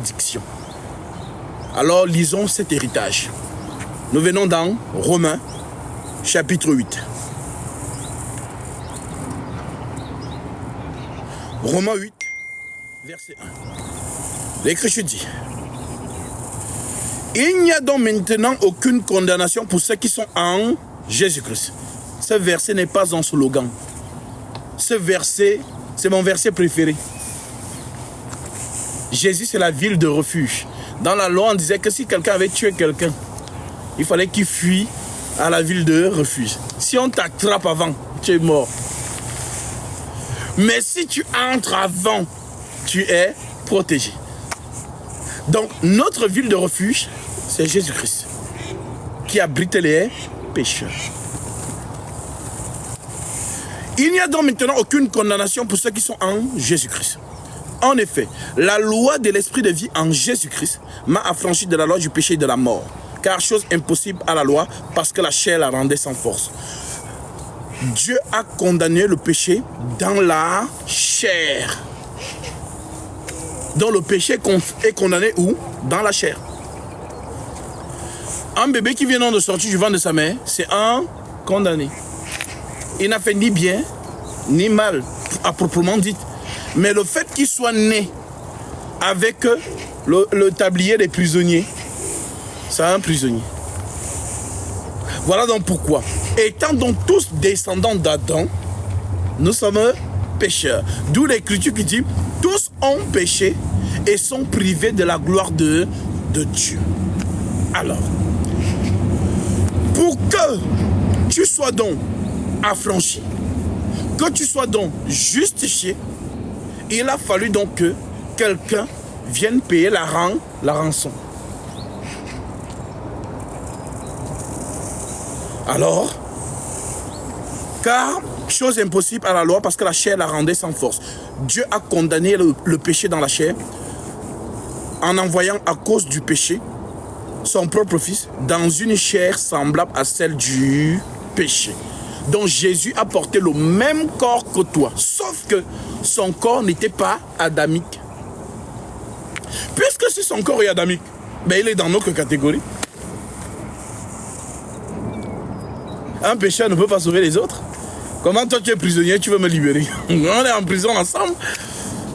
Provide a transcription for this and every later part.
bénédiction. Alors lisons cet héritage. Nous venons dans Romains, chapitre 8. Romains 8, verset 1. L'Écriture dit: il n'y a donc maintenant aucune condamnation pour ceux qui sont en Jésus-Christ. Ce verset n'est pas un slogan. Ce verset, c'est mon verset préféré. Jésus, c'est la ville de refuge. Dans la loi, on disait que si quelqu'un avait tué quelqu'un, il fallait qu'il fuit à la ville de refuge. Si on t'attrape avant, tu es mort. Mais si tu entres avant, tu es protégé. Donc, notre ville de refuge, c'est Jésus-Christ, qui abrite les pécheurs. Il n'y a donc maintenant aucune condamnation pour ceux qui sont en Jésus-Christ. En effet, la loi de l'esprit de vie en Jésus-Christ m'a affranchi de la loi du péché et de la mort. Car chose impossible à la loi, parce que la chair la rendait sans force. Dieu a condamné le péché dans la chair. Donc le péché est condamné où? Dans la chair. Un bébé qui vient de sortir du ventre de sa mère, c'est un condamné. Il n'a fait ni bien, ni mal, à proprement dit. Mais le fait qu'il soit né avec le tablier des prisonniers, c'est un prisonnier. Voilà donc pourquoi. Étant donc tous descendants d'Adam, nous sommes pécheurs. D'où l'Écriture qui dit: tous ont péché et sont privés de la gloire de Dieu. Alors, pour que tu sois donc affranchi, que tu sois donc justifié, il a fallu donc que quelqu'un vienne payer la rançon. Alors, car chose impossible à la loi, parce que la chair la rendait sans force. Dieu a condamné le péché dans la chair en envoyant à cause du péché son propre fils dans une chair semblable à celle du péché. Donc Jésus a porté le même corps que toi, sauf que son corps n'était pas adamique. Puisque si son corps est adamique, ben il est dans notre catégorie. Un pécheur ne peut pas sauver les autres. Comment toi tu es prisonnier, tu veux me libérer? On est en prison ensemble.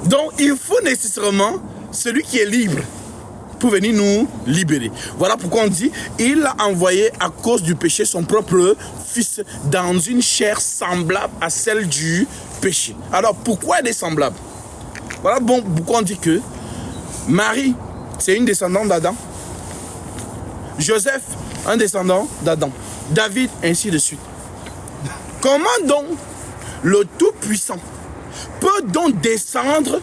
Donc il faut nécessairement celui qui est libre pour venir nous libérer. Voilà pourquoi on dit: il a envoyé à cause du péché son propre fils dans une chair semblable à celle du péché. Alors pourquoi elle est semblable? Voilà bon, pourquoi on dit que Marie, c'est une descendante d'Adam. Joseph, un descendant d'Adam. David, ainsi de suite. Comment donc le Tout-Puissant peut donc descendre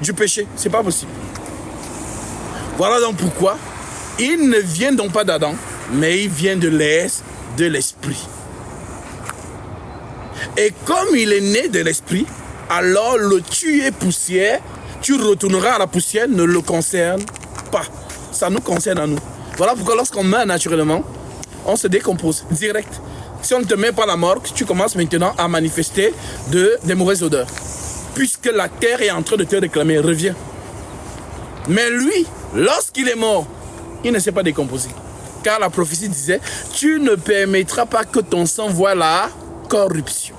du péché? C'est pas possible. Voilà donc pourquoi il ne vient donc pas d'Adam, mais il vient de l'esprit. Et comme il est né de l'esprit, alors le tu es poussière, tu retourneras à la poussière, ne le concerne pas. Ça nous concerne à nous. Voilà pourquoi lorsqu'on meurt naturellement, on se décompose direct. Si on ne te met pas la morgue, tu commences maintenant à manifester des mauvaises odeurs. Puisque la terre est en train de te réclamer, reviens. Mais lui, lorsqu'il est mort, il ne s'est pas décomposé. Car la prophétie disait: tu ne permettras pas que ton sang voie la corruption.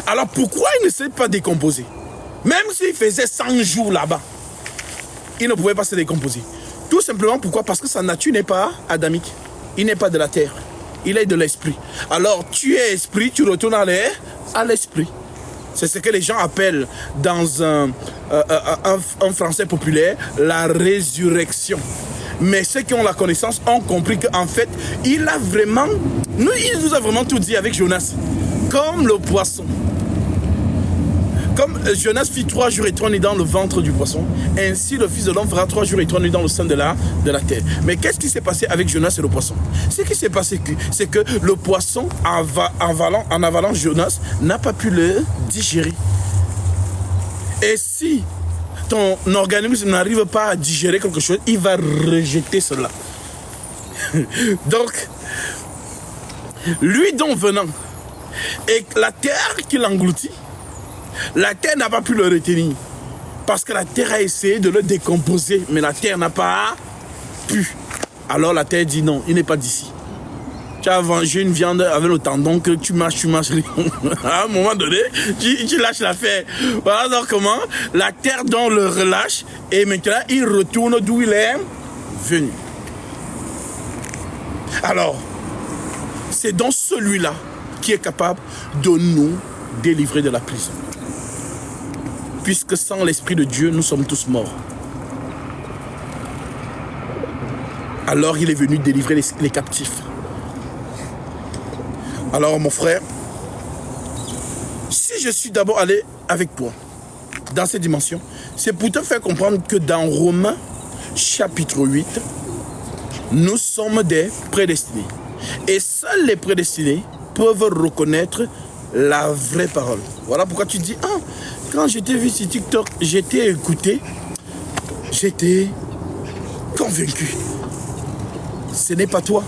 Alors pourquoi il ne s'est pas décomposé? Même s'il faisait 100 jours là-bas, il ne pouvait pas se décomposer. Tout simplement pourquoi? Parce que sa nature n'est pas adamique. Il n'est pas de la terre. Il est de l'esprit. Alors tu es esprit, tu retournes à l'esprit. C'est ce que les gens appellent dans un français populaire la résurrection. Mais ceux qui ont la connaissance ont compris qu'en fait, il nous a vraiment tout dit avec Jonas. Comme le poisson. Comme Jonas fit 3 jours et 3 nuits dans le ventre du poisson, ainsi le Fils de l'homme fera 3 jours et 3 nuits dans le sein de la terre. Mais qu'est-ce qui s'est passé avec Jonas et le poisson? Ce qui s'est passé, c'est que le poisson, en avalant Jonas, n'a pas pu le digérer. Et si ton organisme n'arrive pas à digérer quelque chose, il va rejeter cela. Donc, lui donc venant, et la terre qui l'engloutit, la terre n'a pas pu le retenir. Parce que la terre a essayé de le décomposer, mais la terre n'a pas pu. Alors la terre dit non, il n'est pas d'ici. Tu as mangé une viande avec le tendon que tu mâches. À un moment donné, tu lâches l'affaire. Voilà donc comment la terre donc le relâche et maintenant il retourne d'où il est venu. Alors, c'est donc celui-là qui est capable de nous délivrer de la prison. Puisque sans l'Esprit de Dieu, nous sommes tous morts. Alors il est venu délivrer les captifs. Alors mon frère, si je suis d'abord allé avec toi dans cette dimension, c'est pour te faire comprendre que dans Romains chapitre 8, nous sommes des prédestinés. Et seuls les prédestinés peuvent reconnaître la vraie parole. Voilà pourquoi tu dis, ah, quand j'étais vu sur TikTok, j'étais écouté, j'étais convaincu. Ce n'est pas toi.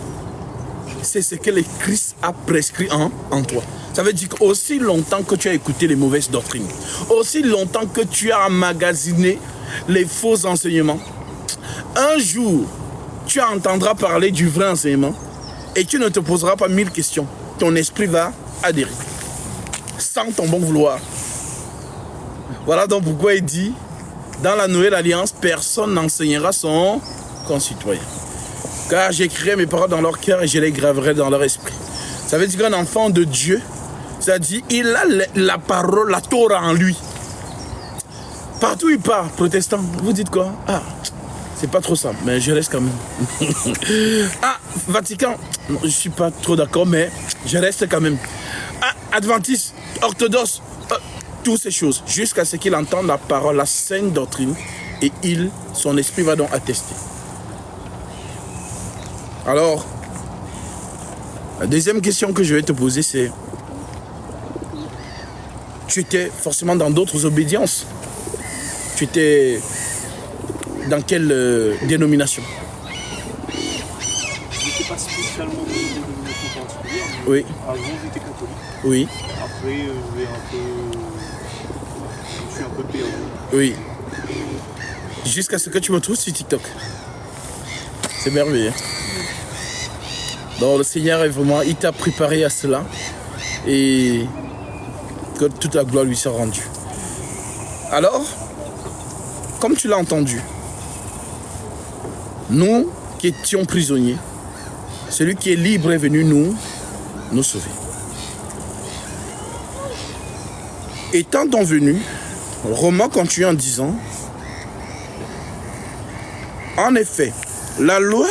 C'est ce que le Christ a prescrit en toi. Ça veut dire qu'aussi longtemps que tu as écouté les mauvaises doctrines, aussi longtemps que tu as emmagasiné les faux enseignements, un jour, tu entendras parler du vrai enseignement et tu ne te poseras pas 1000 questions. Ton esprit va adhérer, sans ton bon vouloir. Voilà donc pourquoi il dit, dans la nouvelle alliance, personne n'enseignera son concitoyen. Car j'écrirai mes paroles dans leur cœur et je les graverai dans leur esprit. Ça veut dire qu'un enfant de Dieu, c'est-à-dire il a la parole, la Torah en lui. Partout où il part, protestant, vous dites quoi? Ah, c'est pas trop ça, mais je reste quand même. Ah, Vatican, non, je suis pas trop d'accord, mais je reste quand même. Ah, adventiste, orthodoxe, toutes ces choses, jusqu'à ce qu'il entende la parole, la sainte doctrine, et son esprit va donc attester. Alors, la deuxième question que je vais te poser, c'est, tu étais forcément dans d'autres obédiences. Tu étais dans quelle dénomination? Je n'étais pas spécialement dans une dénomination particulière. Oui. Avant, j'étais catholique. Oui. Après, je suis un peu perdu. Oui. Jusqu'à ce que tu me trouves sur TikTok. C'est merveilleux. Donc le Seigneur est vraiment, il t'a préparé à cela et que toute la gloire lui soit rendue. Alors, comme tu l'as entendu, nous qui étions prisonniers, celui qui est libre est venu nous sauver. Étant donc venu, Romain continue en disant, en effet, la loi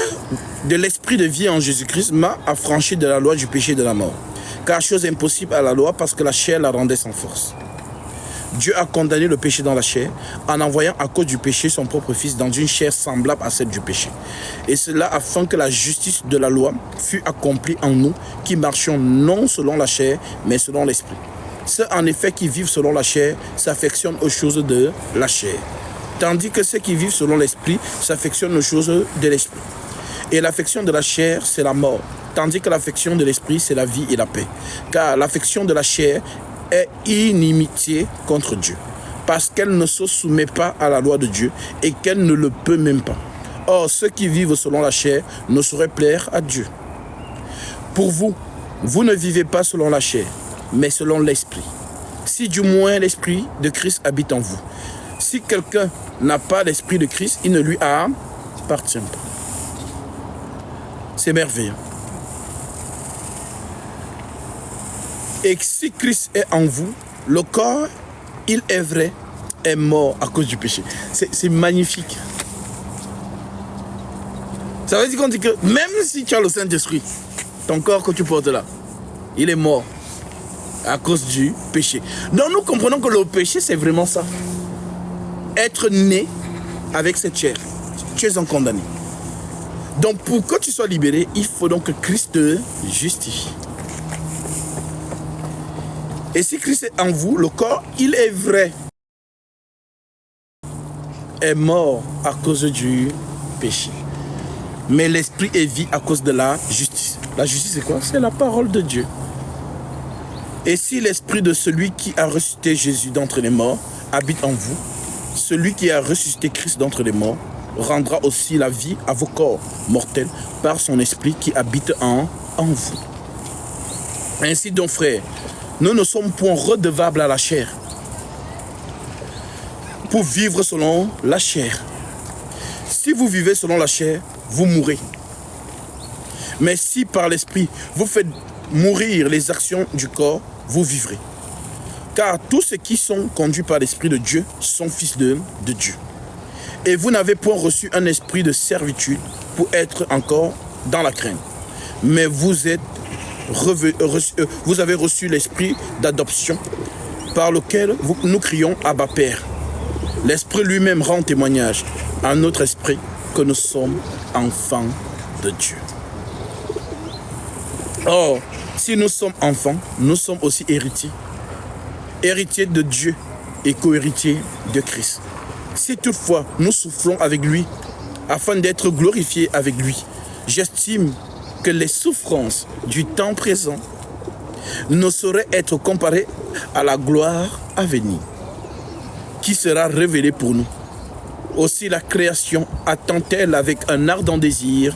de l'esprit de vie en Jésus-Christ m'a affranchi de la loi du péché et de la mort. Car chose impossible à la loi parce que la chair la rendait sans force. Dieu a condamné le péché dans la chair en envoyant à cause du péché son propre fils dans une chair semblable à celle du péché. Et cela afin que la justice de la loi fût accomplie en nous qui marchions non selon la chair mais selon l'esprit. Ceux en effet qui vivent selon la chair s'affectionnent aux choses de la chair. Tandis que ceux qui vivent selon l'esprit s'affectionnent aux choses de l'esprit. Et l'affection de la chair, c'est la mort, tandis que l'affection de l'esprit, c'est la vie et la paix. Car l'affection de la chair est inimitié contre Dieu, parce qu'elle ne se soumet pas à la loi de Dieu et qu'elle ne le peut même pas. Or, ceux qui vivent selon la chair ne sauraient plaire à Dieu. Pour vous, vous ne vivez pas selon la chair, mais selon l'esprit. Si du moins l'esprit de Christ habite en vous. Si quelqu'un n'a pas l'esprit de Christ, il ne lui appartient pas. C'est merveilleux. Et si Christ est en vous, le corps, il est vrai, est mort à cause du péché. C'est magnifique. Ça veut dire qu'on dit que même si tu as le Saint-Esprit, ton corps que tu portes là, il est mort à cause du péché. Donc nous comprenons que le péché, c'est vraiment ça. Être né avec cette chair, tu es en condamné. Donc pour que tu sois libéré, il faut donc que Christ te justifie. Et si Christ est en vous, le corps, il est vrai, est mort à cause du péché. Mais l'esprit est vie à cause de la justice. La justice, c'est quoi? C'est la parole de Dieu. Et si l'esprit de celui qui a ressuscité Jésus d'entre les morts habite en vous, celui qui a ressuscité Christ d'entre les morts rendra aussi la vie à vos corps mortels par son esprit qui habite en vous. Ainsi donc, frères, nous ne sommes point redevables à la chair pour vivre selon la chair. Si vous vivez selon la chair, vous mourrez. Mais si par l'esprit vous faites mourir les actions du corps, vous vivrez. Car tous ceux qui sont conduits par l'Esprit de Dieu sont fils de Dieu. Et vous n'avez point reçu un esprit de servitude pour être encore dans la crainte. Mais vous avez reçu l'esprit d'adoption par lequel nous crions Abba Père. L'Esprit lui-même rend témoignage à notre esprit que nous sommes enfants de Dieu. Or, si nous sommes enfants, nous sommes aussi héritiers. Héritiers de Dieu et co-héritiers de Christ. Si toutefois nous souffrons avec lui, afin d'être glorifiés avec lui, j'estime que les souffrances du temps présent ne sauraient être comparées à la gloire à venir, qui sera révélée pour nous. Aussi la création attend-elle avec un ardent désir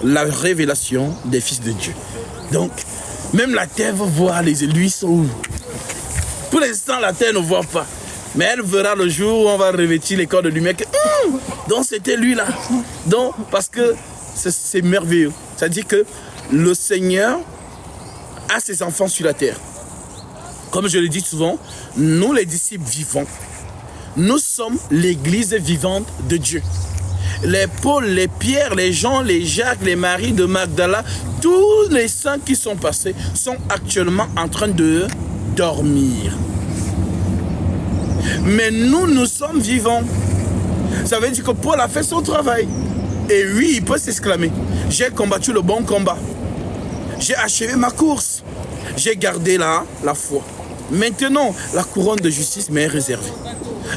la révélation des fils de Dieu. Donc, même la terre va voir les élus sont où. Pour l'instant, la terre ne voit pas. Mais elle verra le jour où on va revêtir les corps de lumière. Donc c'était lui là. Donc, parce que c'est merveilleux. C'est-à-dire que le Seigneur a ses enfants sur la terre. Comme je le dis souvent, nous les disciples vivants, nous sommes l'église vivante de Dieu. Les Paul, les Pierre, les Jean, les Jacques, les Marie de Magdala, tous les saints qui sont passés sont actuellement en train de dormir. Mais nous sommes vivants. Ça veut dire que Paul a fait son travail. Et oui, il peut s'exclamer. J'ai combattu le bon combat. J'ai achevé ma course. J'ai gardé la foi. Maintenant, la couronne de justice m'est réservée.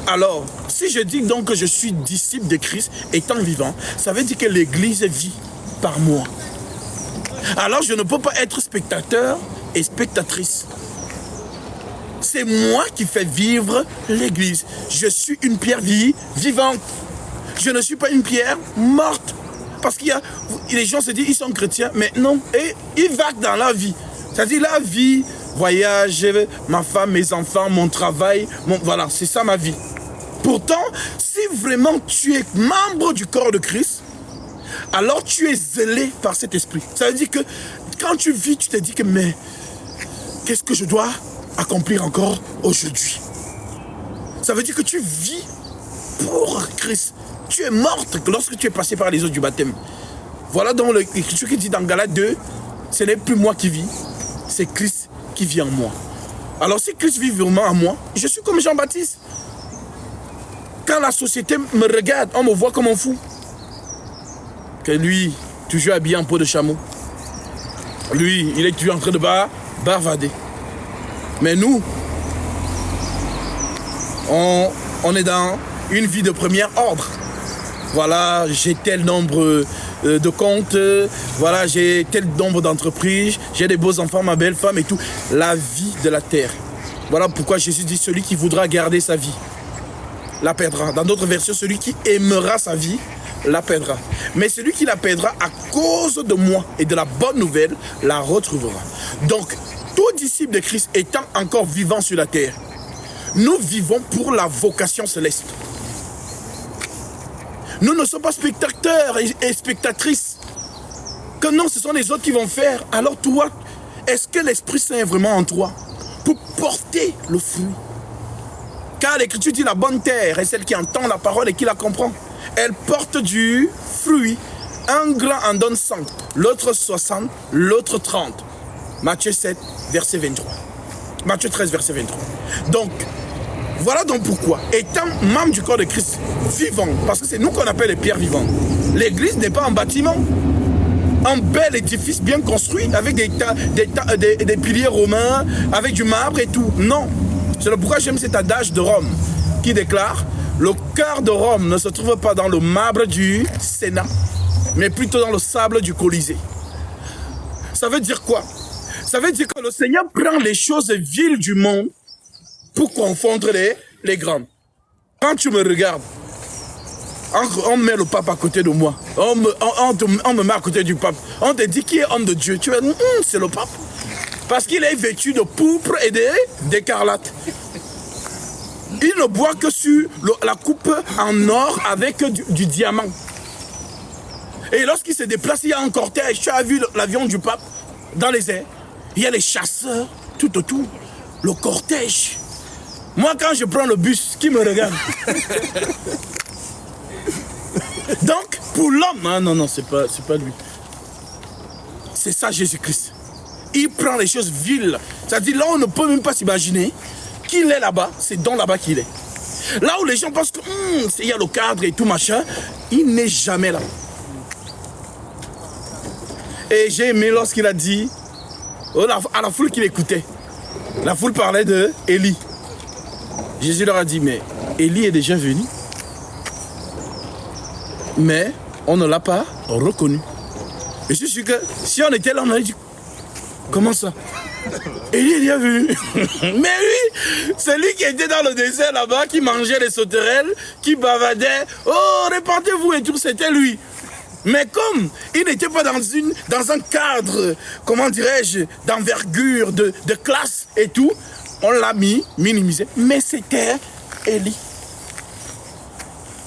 Alors, si je dis donc que je suis disciple de Christ étant vivant, ça veut dire que l'Église vit par moi. Alors, je ne peux pas être spectateur et spectatrice. C'est moi qui fais vivre l'Église. Je suis une pierre vivante. Je ne suis pas une pierre morte. Parce qu'il y a, les gens se disent ils sont chrétiens, mais non. Et ils vaguent dans la vie. C'est-à-dire la vie, voyage, ma femme, mes enfants, mon travail, voilà, c'est ça ma vie. Pourtant, si vraiment tu es membre du corps de Christ, alors tu es zélé par cet esprit. Ça veut dire que quand tu vis, tu te dis que mais qu'est-ce que je dois accomplir encore aujourd'hui? Ça veut dire que tu vis pour Christ. Tu es morte lorsque tu es passé par les eaux du baptême. Voilà donc l'écriture qui dit dans Galates 2, ce n'est plus moi qui vis, c'est Christ qui vit en moi. Alors si Christ vit vraiment en moi, je suis comme Jean-Baptiste. Quand la société me regarde, on me voit comme un fou. Que lui, toujours habillé en peau de chameau. Lui, il est toujours en train de bavader. Mais nous, on est dans une vie de premier ordre. Voilà, j'ai tel nombre de comptes, voilà, j'ai tel nombre d'entreprises, j'ai des beaux enfants, ma belle femme et tout. La vie de la terre. Voilà pourquoi Jésus dit, celui qui voudra garder sa vie, la perdra. Dans d'autres versions, celui qui aimera sa vie, la perdra. Mais celui qui la perdra à cause de moi et de la bonne nouvelle, la retrouvera. Donc, tout disciple de Christ étant encore vivant sur la terre, nous vivons pour la vocation céleste. Nous ne sommes pas spectateurs et spectatrices. Que non, ce sont les autres qui vont faire. Alors toi, est-ce que l'Esprit Saint est vraiment en toi pour porter le fruit? Car l'Écriture dit la bonne terre est celle qui entend la parole et qui la comprend. Elle porte du fruit. Un grand en donne 100, l'autre 60, l'autre 30. Matthieu 7, verset 23. Matthieu 13, verset 23. Donc, voilà donc pourquoi, étant membre du corps de Christ, vivant, parce que c'est nous qu'on appelle les pierres vivantes. L'église n'est pas un bâtiment, un bel édifice bien construit, avec des piliers romains, avec du marbre et tout. Non, c'est pourquoi j'aime cet adage de Rome, qui déclare, le cœur de Rome ne se trouve pas dans le marbre du Sénat, mais plutôt dans le sable du Colisée. Ça veut dire quoi? Ça veut dire que le Seigneur prend les choses viles du monde pour confondre les grandes. Quand tu me regardes, on met le pape à côté de moi. On me met à côté du pape. On te dit qui est homme de Dieu. Tu vas dire, c'est le pape. Parce qu'il est vêtu de pourpre et d'écarlate. Il ne boit que sur la coupe en or avec du diamant. Et lorsqu'il se déplace, il y a un cortège. Tu as vu l'avion du pape dans les airs. Il y a les chasseurs tout autour. Le cortège. Moi, quand je prends le bus, qui me regarde? Donc, pour l'homme, non, c'est pas lui. C'est ça Jésus-Christ. Il prend les choses viles. C'est-à-dire, là, on ne peut même pas s'imaginer qu'il est là-bas. C'est donc là-bas qu'il est. Là où les gens pensent qu'il y a le cadre et tout machin, il n'est jamais là. Et j'ai aimé lorsqu'il a dit, à la foule qu'il écoutait, la foule parlait de Élie. Jésus leur a dit, mais Élie est déjà venu. Mais on ne l'a pas reconnu. Et je suis sûr que si on était là, on aurait dit, comment ça? Élie est déjà venu. Mais lui, c'est lui qui était dans le désert là-bas, qui mangeait les sauterelles, qui bavardait. Oh, répandez-vous et tout, c'était lui. Mais comme il n'était pas dans un cadre, comment dirais-je, d'envergure, de classe et tout, on l'a minimisé. Mais c'était Élie.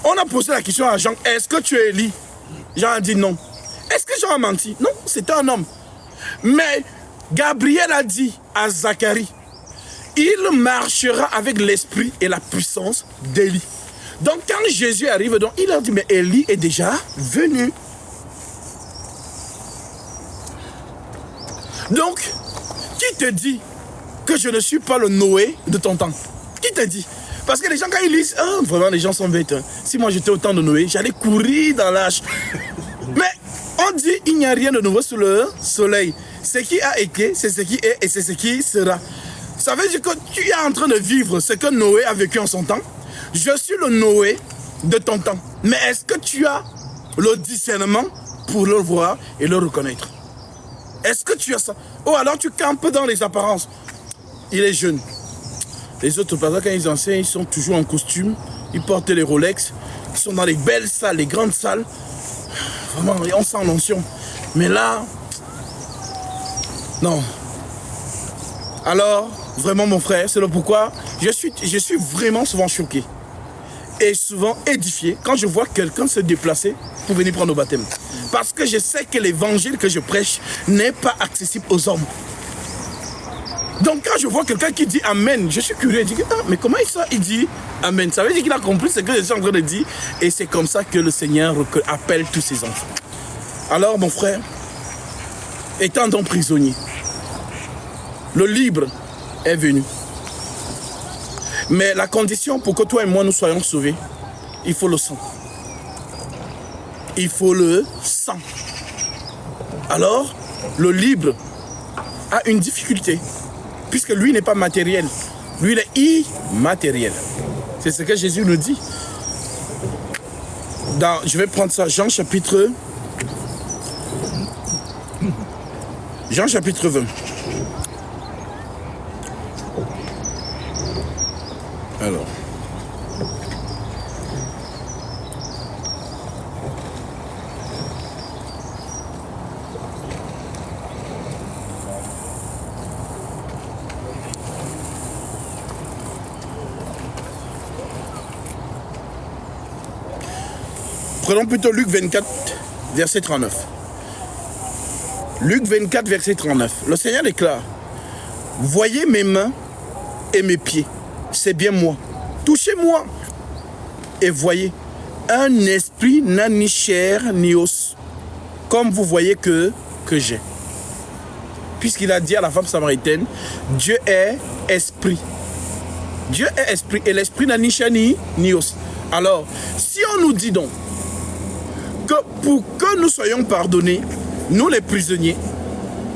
On a posé la question à Jean, est-ce que tu es Élie? Jean a dit non. Est-ce que Jean a menti? Non, c'était un homme. Mais Gabriel a dit à Zacharie, il marchera avec l'esprit et la puissance d'Élie. Donc quand Jésus arrive, donc, il a dit, mais Élie est déjà venu. Donc, qui te dit que je ne suis pas le Noé de ton temps? Qui te dit? Parce que les gens, quand ils lisent, vraiment, les gens sont bêtes. Si moi j'étais au temps de Noé, j'allais courir dans l'âge. Mais on dit, il n'y a rien de nouveau sous le soleil. Ce qui a été, c'est ce qui est et c'est ce qui sera. Ça veut dire que tu es en train de vivre ce que Noé a vécu en son temps. Je suis le Noé de ton temps. Mais est-ce que tu as le discernement pour le voir et le reconnaître? Est-ce que tu as ça? Oh, alors tu campes dans les apparences. Il est jeune. Les autres, par exemple, quand ils enseignent, ils sont toujours en costume. Ils portent les Rolex. Ils sont dans les belles salles, les grandes salles. Vraiment, on sent l'onction. Mais là, non. Alors, vraiment, mon frère, c'est le pourquoi je suis vraiment souvent choqué. Et souvent édifié quand je vois quelqu'un se déplacer pour venir prendre le baptême. Parce que je sais que l'évangile que je prêche n'est pas accessible aux hommes. Donc quand je vois quelqu'un qui dit Amen, je suis curieux, je dis, mais comment il dit Amen? Ça veut dire qu'il a compris ce que je suis en train de dire. Et c'est comme ça que le Seigneur appelle tous ses enfants. Alors mon frère, étant donc prisonnier, le libre est venu. Mais la condition pour que toi et moi nous soyons sauvés, il faut le sang. Il faut le sang. Alors, le libre a une difficulté, puisque lui n'est pas matériel. Lui, il est immatériel. C'est ce que Jésus nous dit. Je vais prendre ça, Jean chapitre 20. Alors. Prenons plutôt Luc 24, verset 39. Luc 24, verset 39. Le Seigneur déclare, « Voyez mes mains et mes pieds, c'est bien moi. Touchez-moi et voyez, un esprit n'a ni chair ni os, comme vous voyez que j'ai. » Puisqu'il a dit à la femme samaritaine, « Dieu est esprit. » Dieu est esprit et l'esprit n'a ni chair ni os. Alors, si on nous dit donc, que pour que nous soyons pardonnés, nous les prisonniers,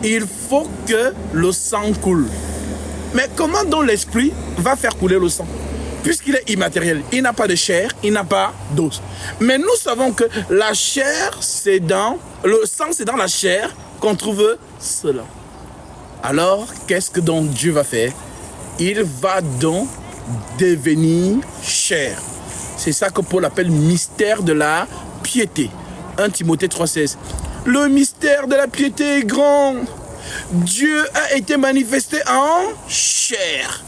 il faut que le sang coule. Mais comment donc l'esprit va faire couler le sang? Puisqu'il est immatériel, il n'a pas de chair, il n'a pas d'os. Mais nous savons que la chair, c'est dans... Le sang, c'est dans la chair qu'on trouve cela. Alors, qu'est-ce que donc Dieu va faire? Il va donc devenir chair. C'est ça que Paul appelle mystère de la piété. 1 Timothée 3,16. Le mystère de la piété est grand. Dieu a été manifesté en chair.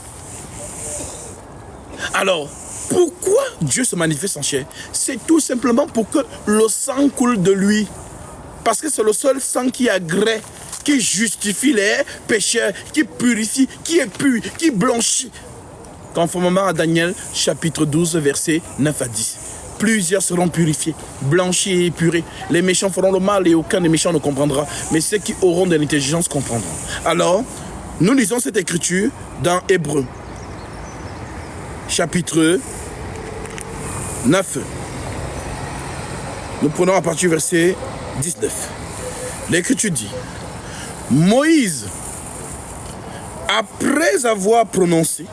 Alors, pourquoi Dieu se manifeste en chair? C'est tout simplement pour que le sang coule de lui. Parce que c'est le seul sang qui agrée, qui justifie les pécheurs, qui purifie, qui épure, qui blanchit. Conformément à Daniel, chapitre 12, versets 9 à 10. Plusieurs seront purifiés, blanchis et épurés. Les méchants feront le mal et aucun des méchants ne comprendra. Mais ceux qui auront de l'intelligence comprendront. Alors, nous lisons cette écriture dans Hébreux, chapitre 9. Nous prenons à partir du verset 19. L'écriture dit: Moïse, après avoir prononcé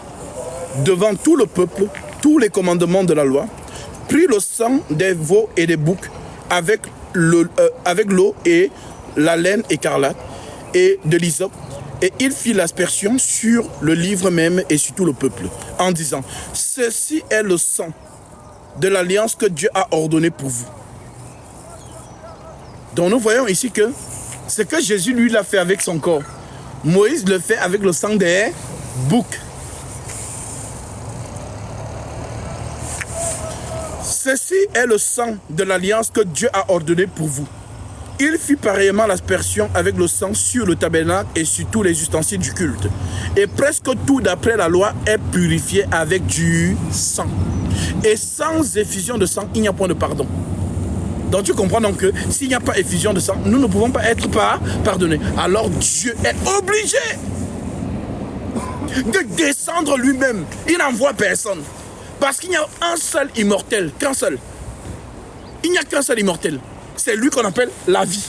devant tout le peuple tous les commandements de la loi, prit le sang des veaux et des boucs avec l'eau et la laine écarlate et de l'hysope, et il fit l'aspersion sur le livre même et sur tout le peuple, en disant: Ceci est le sang de l'alliance que Dieu a ordonné pour vous. Donc nous voyons ici que ce que Jésus lui l'a fait avec son corps, Moïse le fait avec le sang des boucs. Ceci est le sang de l'alliance que Dieu a ordonné pour vous. Il fit pareillement l'aspersion avec le sang sur le tabernacle et sur tous les ustensiles du culte. Et presque tout d'après la loi est purifié avec du sang. Et sans effusion de sang, il n'y a point de pardon. Donc tu comprends donc que s'il n'y a pas effusion de sang, nous ne pouvons pas être pardonnés. Alors Dieu est obligé de descendre lui-même. Il n'envoie personne. Parce qu'il y a un seul immortel, qu'un seul. Il n'y a qu'un seul immortel. C'est lui qu'on appelle la vie.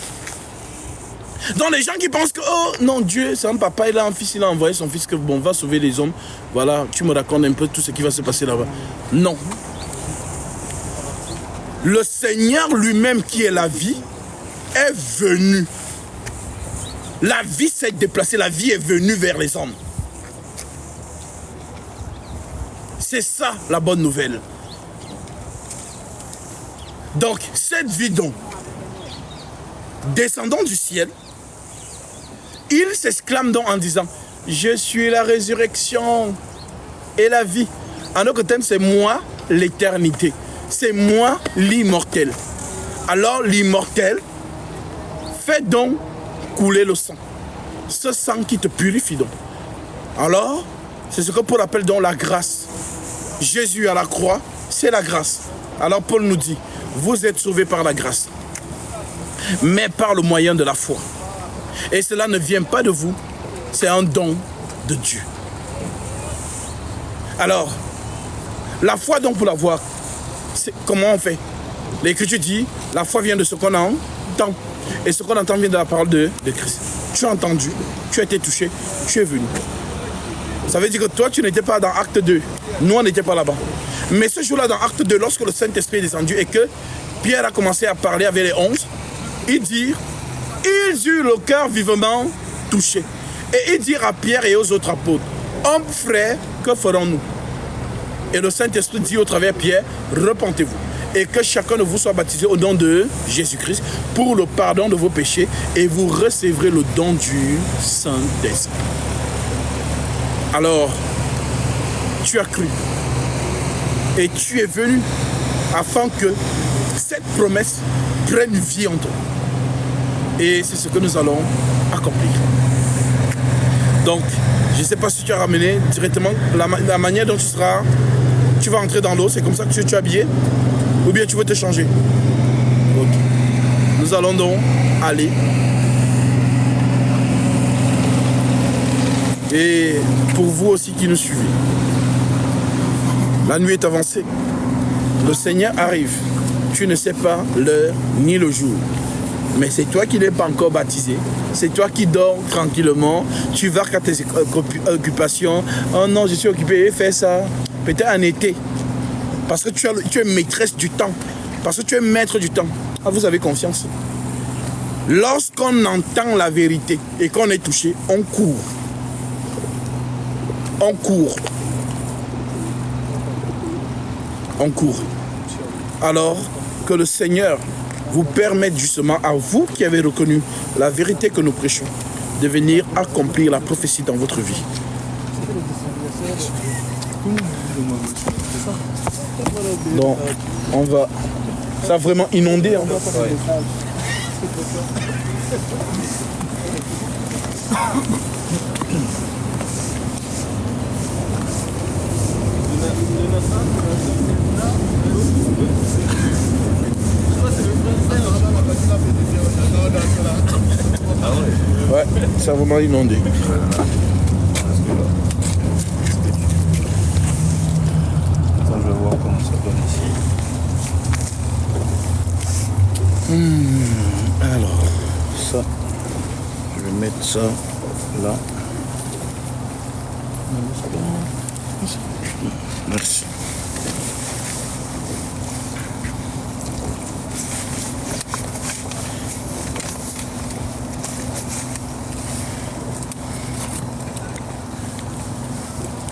Donc les gens qui pensent que, oh non, Dieu, c'est un papa, il a un fils, il a envoyé son fils que bon, va sauver les hommes. Voilà, tu me racontes un peu tout ce qui va se passer là-bas. Non. Le Seigneur lui-même qui est la vie est venu. La vie s'est déplacée, la vie est venue vers les hommes. C'est ça la bonne nouvelle. Donc, cette vie donc, descendant du ciel, il s'exclame donc en disant: Je suis la résurrection et la vie. En autre terme, c'est moi l'éternité. C'est moi l'immortel. Alors l'immortel fait donc couler le sang. Ce sang qui te purifie donc. Alors, c'est ce que Paul appelle donc la grâce. Jésus à la croix, c'est la grâce. Alors Paul nous dit: vous êtes sauvés par la grâce, mais par le moyen de la foi. Et cela ne vient pas de vous, c'est un don de Dieu. Alors, la foi donc pour l'avoir, comment on fait? L'Écriture dit: la foi vient de ce qu'on entend. Et ce qu'on entend vient de la parole de Christ. Tu as entendu, tu as été touché, tu es venu. Ça veut dire que toi, tu n'étais pas dans Acte 2. Nous, on n'était pas là-bas. Mais ce jour-là, dans Acte 2, lorsque le Saint-Esprit est descendu et que Pierre a commencé à parler avec les 11, il dit: ils eurent le cœur vivement touché. Et ils dirent à Pierre et aux autres apôtres: hommes frères, que ferons-nous? Et le Saint-Esprit dit au travers de Pierre: repentez-vous. Et que chacun de vous soit baptisé au nom de Jésus-Christ pour le pardon de vos péchés, et vous recevrez le don du Saint-Esprit. Alors, tu as cru et tu es venu afin que cette promesse prenne vie en toi. Et c'est ce que nous allons accomplir. Donc, je ne sais pas si tu as ramené directement la manière dont tu vas entrer dans l'eau, c'est comme ça que tu es habillé, ou bien tu veux te changer. Ok. Nous allons donc aller. Et pour vous aussi qui nous suivez, la nuit est avancée. Le Seigneur arrive. Tu ne sais pas l'heure ni le jour. Mais c'est toi qui n'es pas encore baptisé. C'est toi qui dors tranquillement. Tu vas à tes occupations. Oh non, je suis occupé, fais ça. Peut-être en été. Parce que tu es maîtresse du temps. Parce que tu es maître du temps. Ah, vous avez confiance. Lorsqu'on entend la vérité et qu'on est touché, on court. On court. On court. Alors que le Seigneur vous permette justement à vous qui avez reconnu la vérité que nous prêchons de venir accomplir la prophétie dans votre vie. Donc, on va... Ça a vraiment inondé. Hein. Ouais. Ouais, ça a vraiment inondé. Attends, je vais voir comment ça donne ici. Alors, ça, je vais mettre ça là. Merci.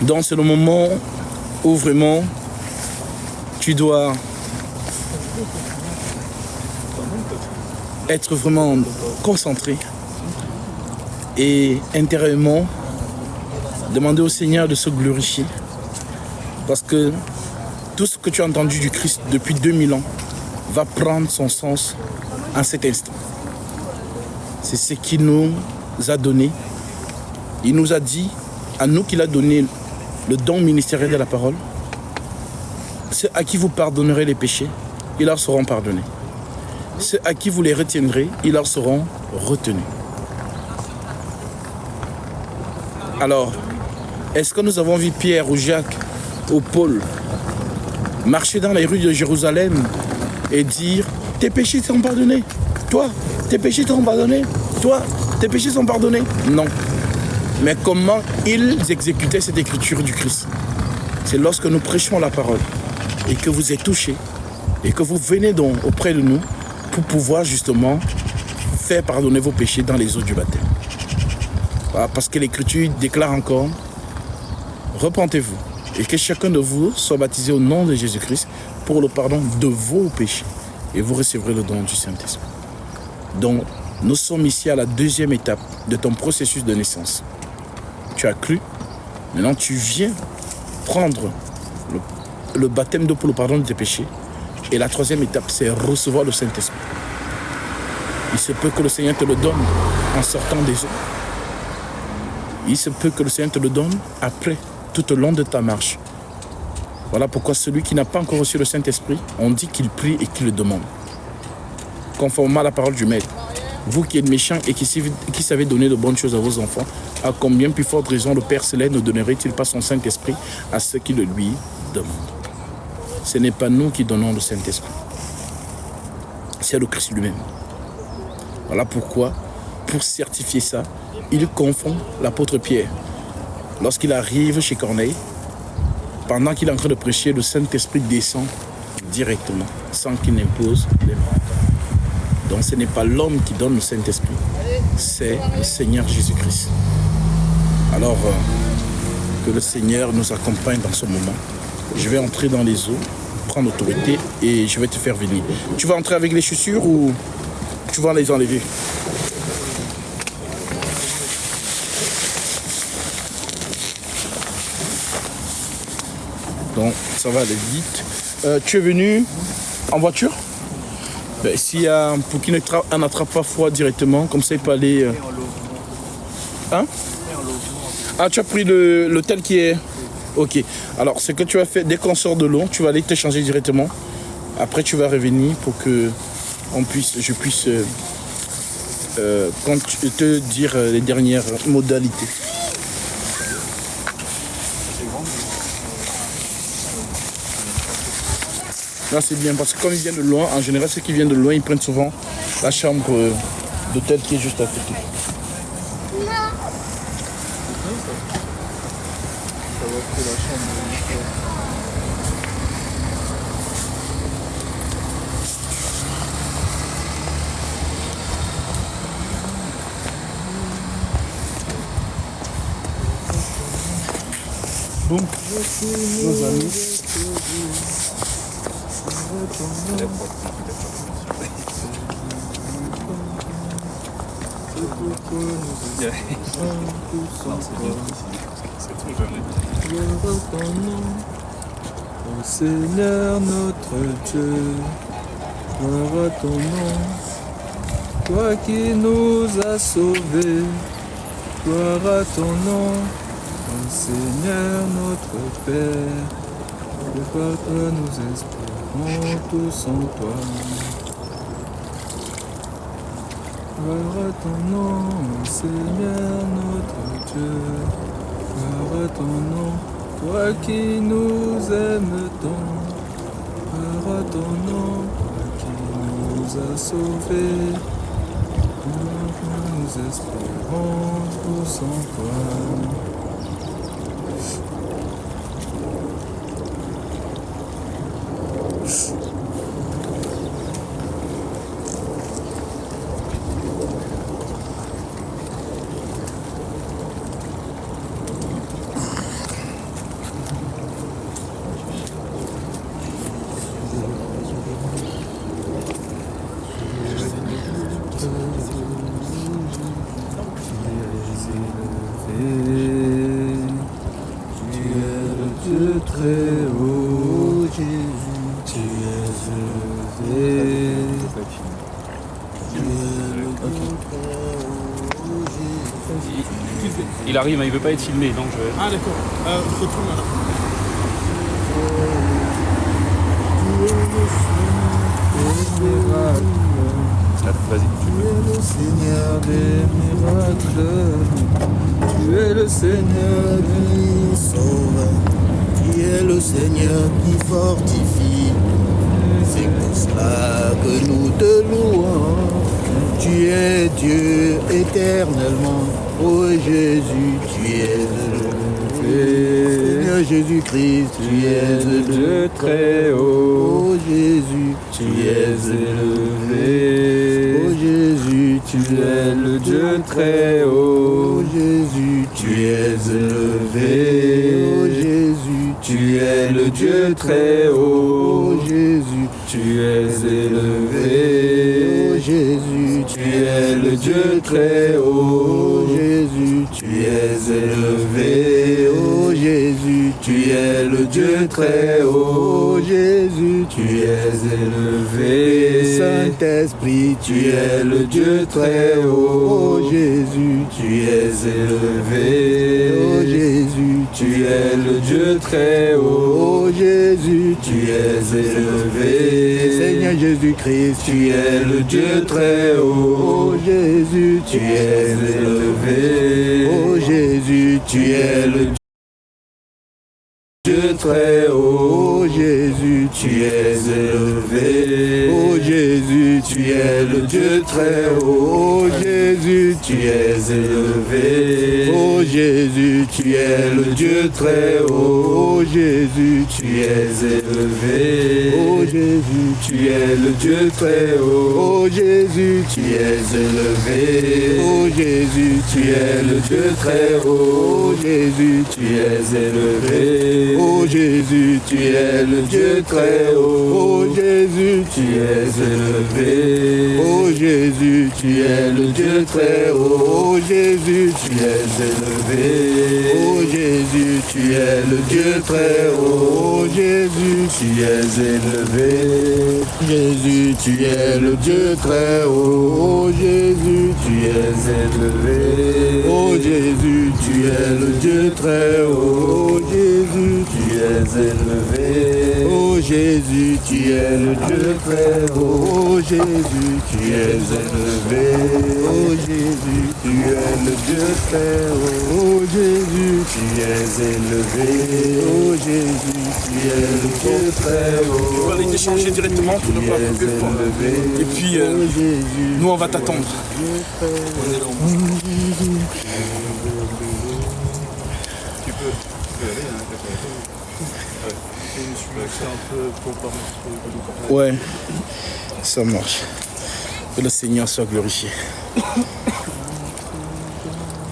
Donc c'est le moment où vraiment tu dois être vraiment concentré et intérieurement demander au Seigneur de se glorifier. Parce que tout ce que tu as entendu du Christ depuis 2000 ans va prendre son sens en cet instant. C'est ce qu'il nous a donné. Il nous a dit, à nous qu'il a donné le don ministériel de la parole, ceux à qui vous pardonnerez les péchés, ils leur seront pardonnés. Ceux à qui vous les retiendrez, ils leur seront retenus. Alors, est-ce que nous avons vu Pierre ou Jacques ou Paul marcher dans les rues de Jérusalem et dire « Tes péchés sont pardonnés. Toi, tes péchés sont pardonnés. Toi, tes péchés sont pardonnés. » Non. Mais comment ils exécutaient cette écriture du Christ? C'est lorsque nous prêchons la parole et que vous êtes touchés et que vous venez donc auprès de nous pour pouvoir justement faire pardonner vos péchés dans les eaux du baptême. Voilà, parce que l'écriture déclare encore « Repentez-vous et que chacun de vous soit baptisé au nom de Jésus-Christ pour le pardon de vos péchés et vous recevrez le don du Saint-Esprit. » Donc, nous sommes ici à la deuxième étape de ton processus de naissance. Tu as cru, maintenant tu viens prendre le baptême d'eau pour le pardon de tes péchés. Et la troisième étape, c'est recevoir le Saint-Esprit. Il se peut que le Seigneur te le donne en sortant des eaux. Il se peut que le Seigneur te le donne après, tout au long de ta marche. Voilà pourquoi celui qui n'a pas encore reçu le Saint-Esprit, on dit qu'il prie et qu'il le demande. Conformément à la parole du Maître. Vous qui êtes méchants et qui savez donner de bonnes choses à vos enfants, à combien plus forte raison le Père Céleste ne donnerait-il pas son Saint-Esprit à ceux qui le lui demandent? Ce n'est pas nous qui donnons le Saint-Esprit. C'est le Christ lui-même. Voilà pourquoi, pour certifier ça, il confond l'apôtre Pierre. Lorsqu'il arrive chez Corneille, pendant qu'il est en train de prêcher, le Saint-Esprit descend directement, sans qu'il n'impose les mains. Donc ce n'est pas l'homme qui donne le Saint-Esprit, c'est le Seigneur Jésus-Christ. Alors que le Seigneur nous accompagne dans ce moment. Je vais entrer dans les eaux, prendre autorité et je vais te faire venir. Tu vas entrer avec les chaussures ou tu vas les enlever? Donc ça va aller vite. Tu es venu en voiture? Ben, s'il y a pour qu'il n'attrape pas froid directement, comme ça il peut aller. Hein? Ah, tu as pris l'hôtel qui est. Ok. Alors, ce que tu vas faire, dès qu'on sort de l'eau, tu vas aller te changer directement. Après, tu vas revenir pour que je puisse te dire les dernières modalités. Là, c'est bien parce que comme ils viennent de loin, en général, ceux qui viennent de loin, ils prennent souvent la chambre d'hôtel qui est juste à côté. Bon, nos amis. Ô Seigneur notre Dieu, gloire à ton nom, toi qui nous as sauvés, gloire à ton nom, ô Seigneur notre Père, de par toi nous espérons tous en toi. Gloire à ton nom, ô Seigneur notre Dieu, gloire à ton nom, toi qui nous aimes tant, gloire à ton nom, toi qui nous as sauvés, nous espérons tous en toi. Il arrive, mais il veut pas être filmé, donc je... Ah d'accord, je retourne là. Vas-y, tu es le Seigneur des miracles, tu es le Seigneur qui sauve, tu es le Seigneur qui fortifie, c'est pour cela que nous te louons, tu es Dieu éternellement, ô Jésus, tu es élevé, Seigneur Jésus-Christ, tu es le Dieu très haut, ô Jésus, tu es élevé, ô Jésus, tu es le Dieu très haut, ô Jésus, tu es élevé, ô Jésus, tu es le Dieu très haut, ô Jésus, tu es élevé, ô Jésus, tu es le Dieu très haut, ô Jésus, tu es élevé, ô Jésus, tu es le Dieu très haut, ô Jésus, tu es élevé, Saint-Esprit, tu es le Dieu très haut, ô Jésus, tu es élevé, ô Jésus, tu es le Dieu très haut, ô Jésus, tu es élevé, Seigneur Jésus-Christ, tu es le Dieu très haut, ô Jésus, tu es élevé, ô Jésus, tu es le Dieu très haut, ô Jésus, tu es élevé, ô Jésus, tu es le Dieu très haut, ô Jésus, tu es élevé, ô Jésus, tu es le Dieu très haut, ô Jésus, tu es élevé, ô Jésus, tu es le Dieu très haut, ô Jésus, tu es élevé, ô Jésus, tu es le Dieu très haut, ô Jésus, tu es élevé, ô Jésus, tu es le Dieu très haut, ô Jésus, tu es élevé, ô Jésus, tu es le Dieu très haut, ô Jésus, tu es élevé, ô Jésus, tu es le Dieu très haut, ô Jésus, tu es élevé, Jésus, tu es le Dieu très haut, ô Jésus, tu es élevé, ô Jésus, tu es le Dieu très haut, ô Jésus, tu es élevé, ô Jésus, tu es le Dieu très haut, ô Jésus, tu es élevé, ô Jésus, tu es le Dieu très haut, ô Jésus, tu es élevé, ô Jésus, tu es le Dieu très haut. Tu vas aller t'échanger directement pour ne pas couper le pont. Et puis, nous on va t'attendre. Tu peux aller, hein, je suis un peu pour parler. Ouais, ça marche. Que le Seigneur soit glorifié.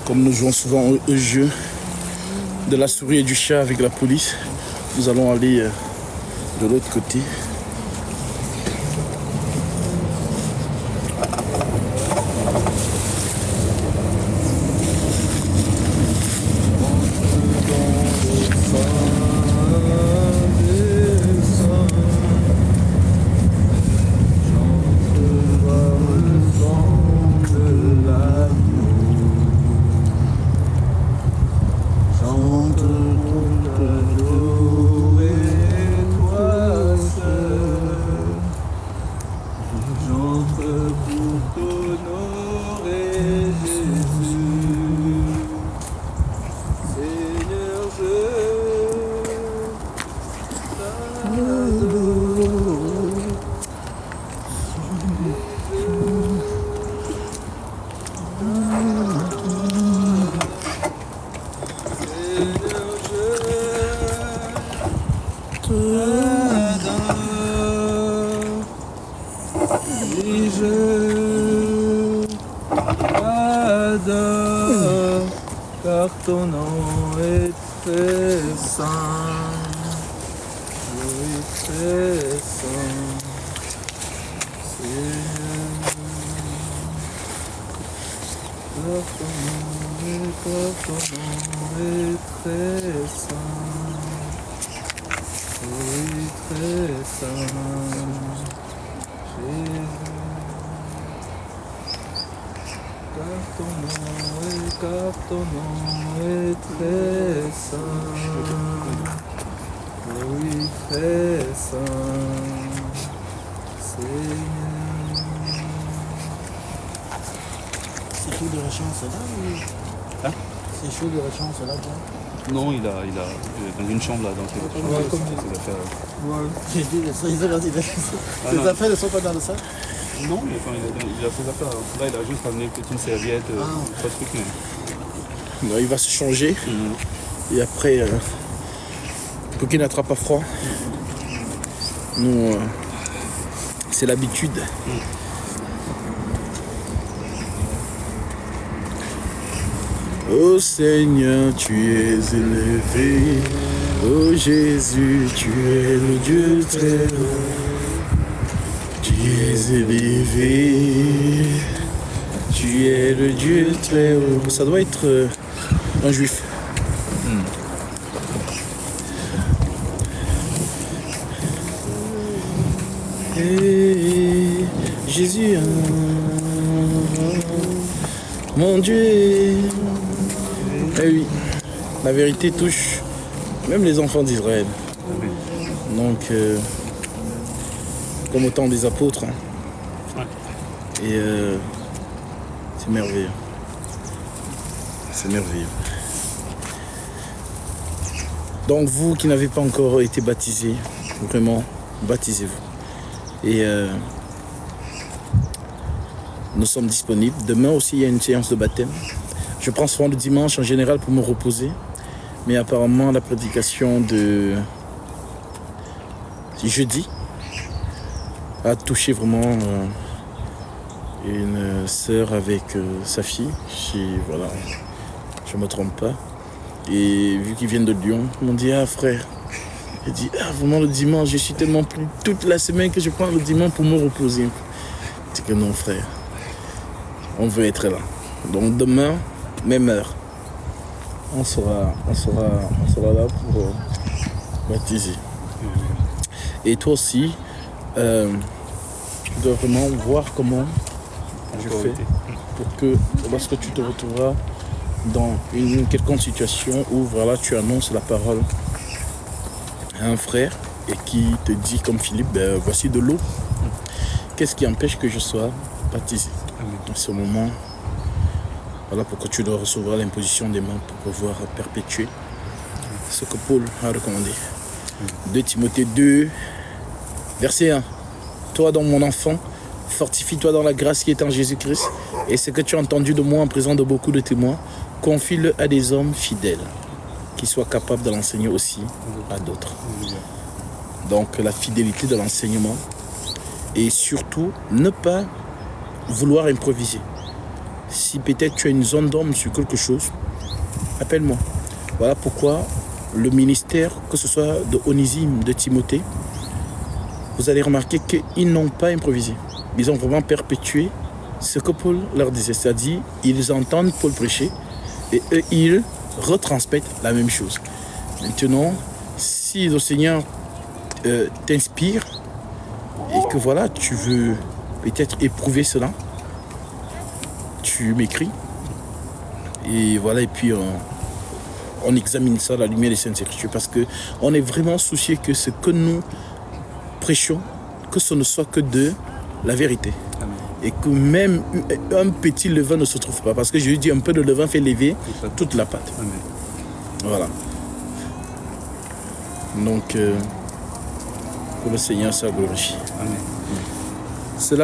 Comme nous jouons souvent au jeu de la souris et du chat avec la police, nous allons aller de l'autre côté je t'adore, car ton nom est très saint. Oui, très saint. Seigneur, car ton nom est très saint. Oui, très saint. Jésus, car ton nom est très saint. Oui, très saint. Seigneur. C'est chaud de la chance là ou... Hein? C'est chaud de la chance là, toi. Non, il a dans une chambre là, donc il a comme ses affaires. Ouais. J'ai dit, les non. affaires ne sont pas dans le sac. Non, mais enfin, il a ses affaires. Là, il a juste ramené peut-être une serviette, pas de truc, mais... Non, il va se changer. Et après, pour qu'il n'attrape pas froid, nous, c'est l'habitude. Ô Seigneur, tu es élevé. Ô Jésus, tu es le Dieu très haut. Tu es élevé. Tu es le Dieu très haut. Ça doit être un juif. Et Jésus, mon Dieu. Eh oui, la vérité touche même les enfants d'Israël. Donc, comme au temps des apôtres. Hein. Et c'est merveilleux. C'est merveilleux. Donc, vous qui n'avez pas encore été baptisés, vraiment, baptisez-vous. Et nous sommes disponibles. Demain aussi, il y a une séance de baptême. Je prends souvent le dimanche en général pour me reposer. Mais apparemment, la prédication de jeudi a touché vraiment une sœur avec sa fille. Voilà, je ne me trompe pas. Et vu qu'ils viennent de Lyon, ils m'ont dit, ah frère, il dit, ah vraiment le dimanche, je suis tellement pris toute la semaine que je prends le dimanche pour me reposer. Je dis que non frère, on veut être là. Donc demain, même heure, on sera là pour baptiser. Et toi aussi, tu dois vraiment voir comment je fais pour que lorsque tu te retrouveras dans une quelconque situation où voilà, tu annonces la parole à un frère et qui te dit comme Philippe, ben, voici de l'eau. Qu'est-ce qui empêche que je sois baptisé? En ce moment, voilà pourquoi tu dois recevoir l'imposition des mains pour pouvoir perpétuer ce que Paul a recommandé. 2 Timothée 2, verset 1. Toi donc mon enfant, fortifie-toi dans la grâce qui est en Jésus-Christ, et ce que tu as entendu de moi en présence de beaucoup de témoins, confie-le à des hommes fidèles, qui soient capables de l'enseigner aussi à d'autres. Donc la fidélité de l'enseignement, et surtout ne pas vouloir improviser. Si peut-être tu as une zone d'ombre sur quelque chose, appelle-moi. Voilà pourquoi le ministère, que ce soit de Onésime, de Timothée, vous allez remarquer qu'ils n'ont pas improvisé. Ils ont vraiment perpétué ce que Paul leur disait. C'est-à-dire, ils entendent Paul prêcher et eux, ils retransmettent la même chose. Maintenant, si le Seigneur t'inspire et que voilà, tu veux peut-être éprouver cela, tu m'écris et voilà, et puis on examine ça à la lumière des Saintes Écritures, parce qu'on est vraiment soucieux que ce que nous prêchons, que ce ne soit que de la vérité. Amen. Et que même un petit levain ne se trouve pas, parce que je lui dis un peu de levain fait lever toute la pâte. Amen. Voilà. Donc, que le Seigneur soit glorifié. Amen. Cela